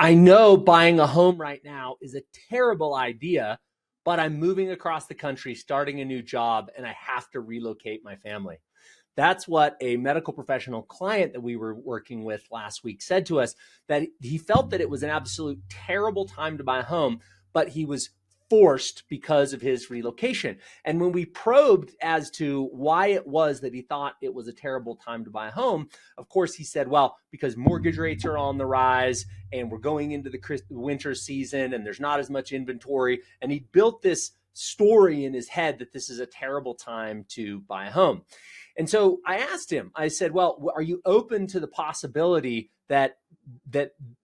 I know buying a home right now is a terrible idea, but I'm moving across the country, starting a new job, and I have to relocate my family. That's what a medical professional client that we were working with last week said to us, that he felt that it was an absolute terrible time to buy a home, but he was forced because of his relocation. And when we probed as to why it was that he thought it was a terrible time to buy a home, of course, he said, well, because mortgage rates are on the rise and we're going into the winter season and there's not as much inventory. And he built this story in his head that this is a terrible time to buy a home. And so I asked him, I said, well, are you open to the possibility that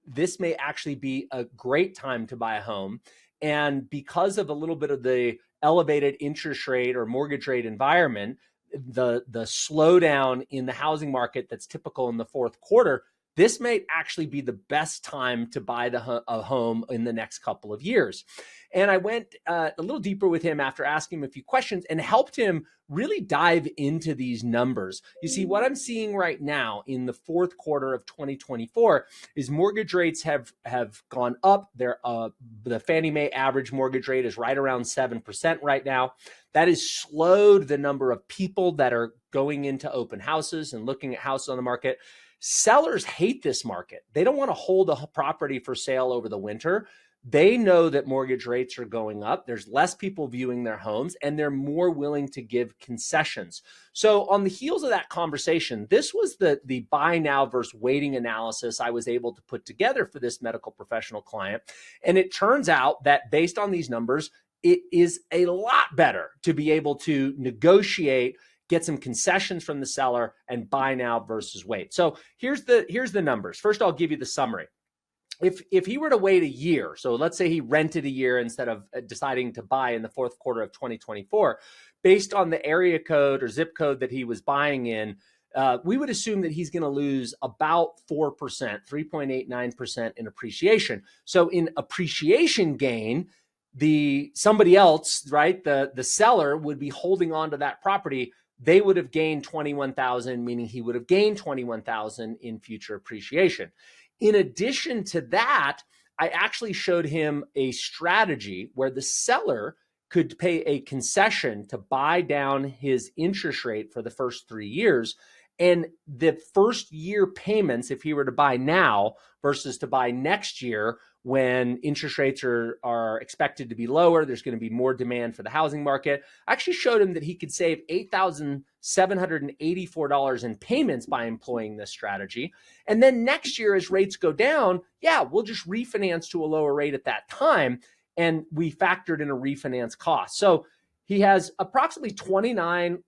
this may actually be a great time to buy a home? And because of a little bit of the elevated interest rate or mortgage rate environment, the slowdown in the housing market that's typical in the fourth quarter, this may actually be the best time to buy a home in the next couple of years. And I went a little deeper with him after asking him a few questions and helped him really dive into these numbers. You see, what I'm seeing right now in the fourth quarter of 2024 is mortgage rates have gone up. The Fannie Mae average mortgage rate is right around 7% right now. That has slowed the number of people that are going into open houses and looking at houses on the market. Sellers hate this market. They don't want to hold a property for sale over the winter. They know that mortgage rates are going up. There's less people viewing their homes, and they're more willing to give concessions. So on the heels of that conversation, this was the buy now versus waiting analysis I was able to put together for this medical professional client. And it turns out that based on these numbers, it is a lot better to be able to negotiate, get some concessions from the seller, and buy now versus wait. So here's the numbers. First, I'll give you the summary. If he were to wait a year, so let's say he rented a year instead of deciding to buy in the fourth quarter of 2024, based on the area code or zip code that he was buying in, we would assume that he's going to lose about 4%, 3.89% in appreciation. So in appreciation gain, somebody else, right, the seller would be holding on to that property. They would have gained 21,000, meaning he would have gained 21,000 in future appreciation. In addition to that, I actually showed him a strategy where the seller could pay a concession to buy down his interest rate for the first 3 years. And the first year payments, if he were to buy now versus to buy next year, when interest rates are expected to be lower, there's going to be more demand for the housing market. I actually showed him that he could save $8,784 in payments by employing this strategy. And then next year, as rates go down, we'll just refinance to a lower rate at that time. And we factored in a refinance cost. So he has approximately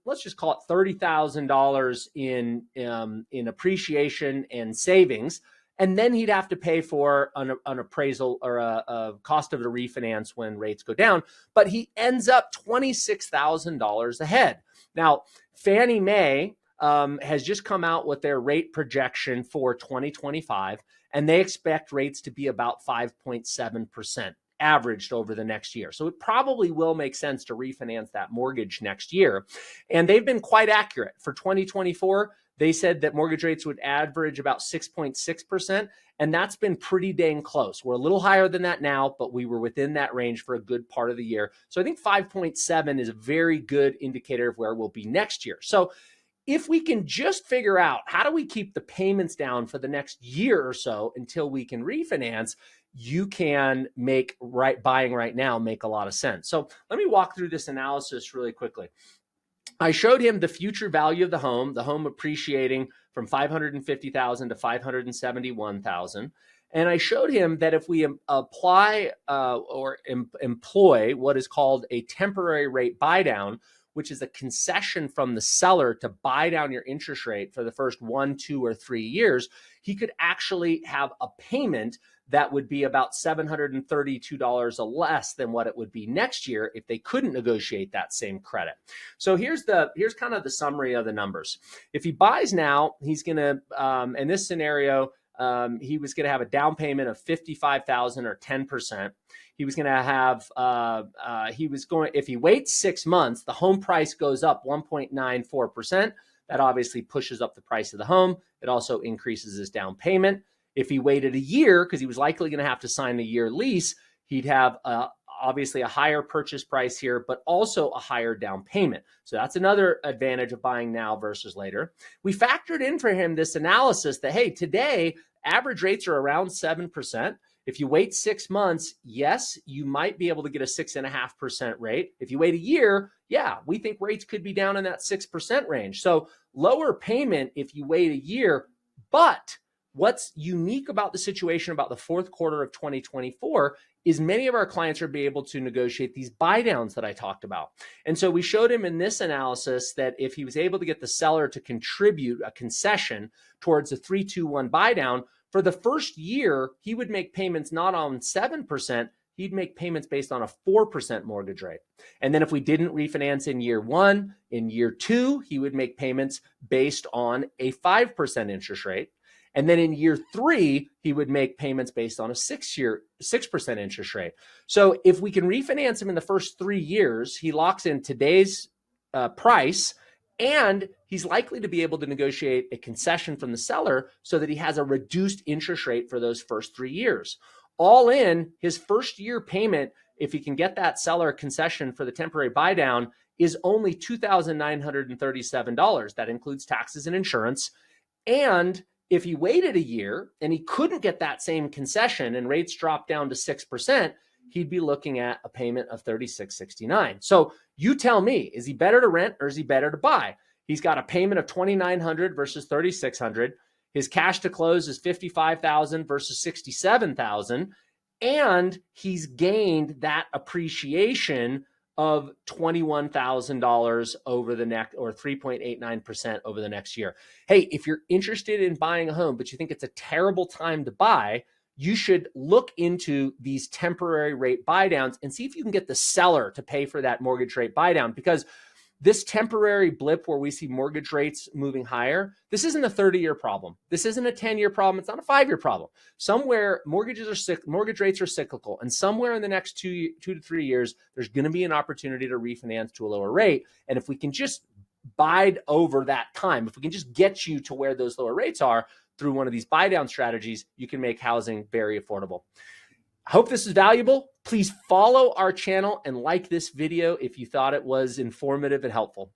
let's just call it $30,000 in appreciation and savings. And then he'd have to pay for an appraisal or a cost of the refinance when rates go down. But he ends up $26,000 ahead. Now, Fannie Mae has just come out with their rate projection for 2025, and they expect rates to be about 5.7%. averaged over the next year. So it probably will make sense to refinance that mortgage next year. And they've been quite accurate. For 2024, they said that mortgage rates would average about 6.6%, and that's been pretty dang close. We're a little higher than that now, but we were within that range for a good part of the year. So I think 5.7 is a very good indicator of where we'll be next year. So if we can just figure out how do we keep the payments down for the next year or so until we can refinance, you can make buying right now make a lot of sense. So let me walk through this analysis really quickly. I showed him the future value of the home appreciating from $550,000 to $571,000. And I showed him that if we apply or employ what is called a temporary rate buy down, which is a concession from the seller to buy down your interest rate for the first 1, 2, or 3 years, he could actually have a payment that would be about $732 less than what it would be next year if they couldn't negotiate that same credit. So here's kind of the summary of the numbers. If he buys now, he's going to, in this scenario, he was going to have a down payment of $55,000 or 10%. He was going to have, if he waits 6 months, the home price goes up 1.94%. That obviously pushes up the price of the home. It also increases his down payment. If he waited a year, because he was likely going to have to sign a year lease, he'd have obviously a higher purchase price here, but also a higher down payment. So that's another advantage of buying now versus later. We factored in for him this analysis that, hey, today average rates are around 7%. If you wait 6 months, yes, you might be able to get a 6.5% rate. If you wait a year, yeah, we think rates could be down in that 6% range. So lower payment if you wait a year. But what's unique about the situation about the fourth quarter of 2024 is many of our clients are be able to negotiate these buy downs that I talked about. And so we showed him in this analysis that if he was able to get the seller to contribute a concession towards a 3-2-1 buy down, for the first year, he would make payments not on 7%, he'd make payments based on a 4% mortgage rate. And then if we didn't refinance in year 1, in year 2, he would make payments based on a 5% interest rate. And then in year 3, he would make payments based on a 6% interest rate. So if we can refinance him in the first 3 years, he locks in today's price, and he's likely to be able to negotiate a concession from the seller so that he has a reduced interest rate for those first 3 years. All in, his first year payment, if he can get that seller concession for the temporary buy down, is only $2,937. That includes taxes and insurance. And if he waited a year and he couldn't get that same concession and rates dropped down to 6%, he'd be looking at a payment of $36.69. So you tell me, is he better to rent or is he better to buy? He's got a payment of $2,900 versus $3,600. His cash to close is $55,000 versus $67,000. And he's gained that appreciation of $21,000 over the next, or 3.89% over the next year. Hey, if you're interested in buying a home, but you think it's a terrible time to buy, you should look into these temporary rate buy downs and see if you can get the seller to pay for that mortgage rate buy down. Because this temporary blip where we see mortgage rates moving higher, this isn't a 30-year problem. This isn't a 10-year problem. It's not a 5-year problem. Somewhere mortgage rates are cyclical, and somewhere in the next 2 to 3 years, there's going to be an opportunity to refinance to a lower rate. And if we can just bide over that time, if we can just get you to where those lower rates are through one of these buy down strategies, you can make housing very affordable. I hope this is valuable. Please follow our channel and like this video if you thought it was informative and helpful.